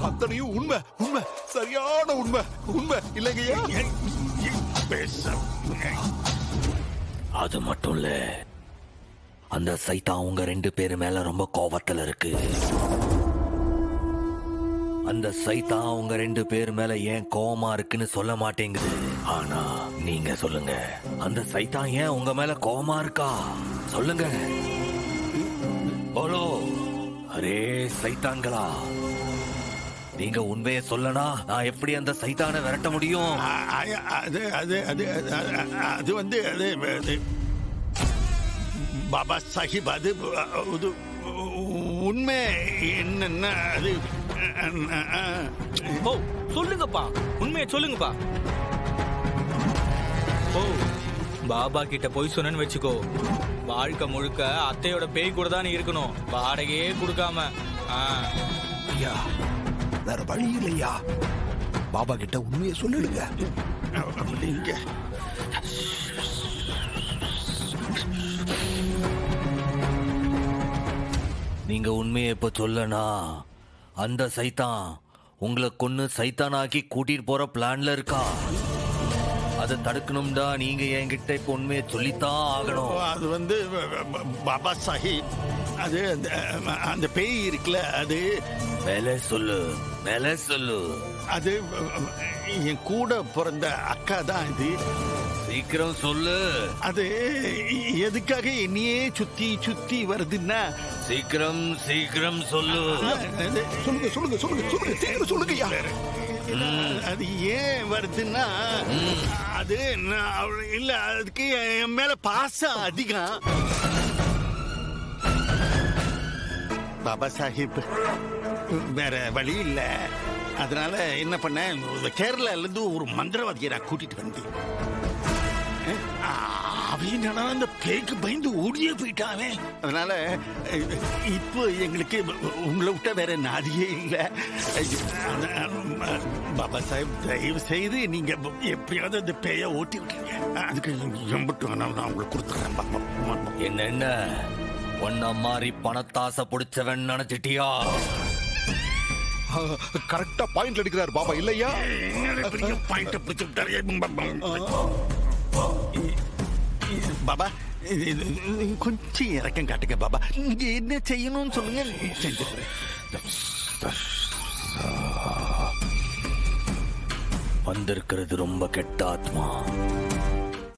அத்தனையும் உண்மை உண்மை சரியான உண்மை உண்மை இல்லைங்கய்யா. அது மட்டும் இல்ல, அந்த சைத்தான் உங்க 2 பேரு மேல ரொம்ப கோபத்துல இருக்கு. அந்த சைத்தான் உங்க 2 பேர் மேல ஏன் கோவமா இருக்குன்னு சொல்ல மாட்டேங்குது. ஆனா நீங்க சொல்லுங்க, அந்த சைத்தான் ஏன் உங்க மேல கோவமா இருக்கா? சொல்லுங்க. போலோ, அரே சைத்தான்களா, நீங்க உண்மையை சொல்லனா நான் எப்படி அந்த சைத்தானை விரட்ட முடியும்? அது அது அது அது வந்து அது பாபா சாஹிப், அது உண்மை என்னன்னா அது. ஓ சொல்லுங்கப்பா, உண்மையை சொல்லுங்கப்பா. ஓ பாபா கிட்ட போய் சொன்னேன்னு வச்சுக்கோ, வாழ்க்கை முழுக்க அத்தையோட பேய் கூட தான் இருக்கணும், வாடகையே கொடுக்காம. ஐயா, வேற வழி இல்லையா? பாபா கிட்ட உண்மையை சொல்லிடுங்க. அப்படிங்க நீங்க உண்மையை இப்ப சொல்லனா அந்த சைத்தான் உங்களை கொன்னு சைத்தானாக்கி கூட்டிட்டு போற பிளான்ல இருக்கா. அதை தடுக்கணும்டா நீங்க என்கிட்ட இப்ப உண்மையை சொல்லித்தான் ஆகணும். அது வந்து பாபா சாஹிப், அது அந்த பேய் இருக்குல்ல, அது மேலே சொல்லு, மேலே சொல்லு. அது என் கூட பிறந்த அக்கா தான். இது சீக்கிரம் சொல்லு. அது எதுக்காக என்னையே சுத்தி சுத்தி வருதுன்னா, சீக்கிரம் சீக்கிரம் சொல்லு. சொல்லுங்க சொல்லுங்க சொல்லுங்க சொல்லுங்க சீக்கிரம் சொல்லுங்கய்யா. அது ஏன் வருதுன்னா, அது இல்ல, அதுக்கு என் மேல பாசம் அதிகம். பாபா சாஹிப், வேற வழி இல்ல. அதனால என்ன பண்ண, கேரளால இருந்து ஒரு மந்திரவாதியை நான் கூட்டிட்டு வந்தேன். அவன் அந்த பேய்க்கு பயந்து ஓடியே போயிட்டாவே. அதனால இப்போ எங்களுக்கு உங்களை விட்டா வேற நாதியே இல்லை. பாபா சாஹிப், தயவு செய்து நீங்க எப்படியாவது அந்த பேயை ஓட்டி விட்டுருங்க. அதுக்கு எம்பிட்டு நான் உங்களுக்கு கொடுத்துறேன். என்ன ஒன்ன மாதிரி பணத்தாசை பிடிச்சவன் நினைச்சிட்டியா? கரெக்டா பாயிண்ட் அடிக்கிறார் பாபா இல்லையா? பாயிண்ட் பிடிச்சு விட்டாரு பாபா. கொஞ்சம் இறக்கம் காட்டுங்க பாபா. நீங்க என்ன செய்யணும்னு சொல்லுங்க, செஞ்சுக்கிறேன். வந்திருக்கிறது ரொம்ப கெட்ட ஆத்மா.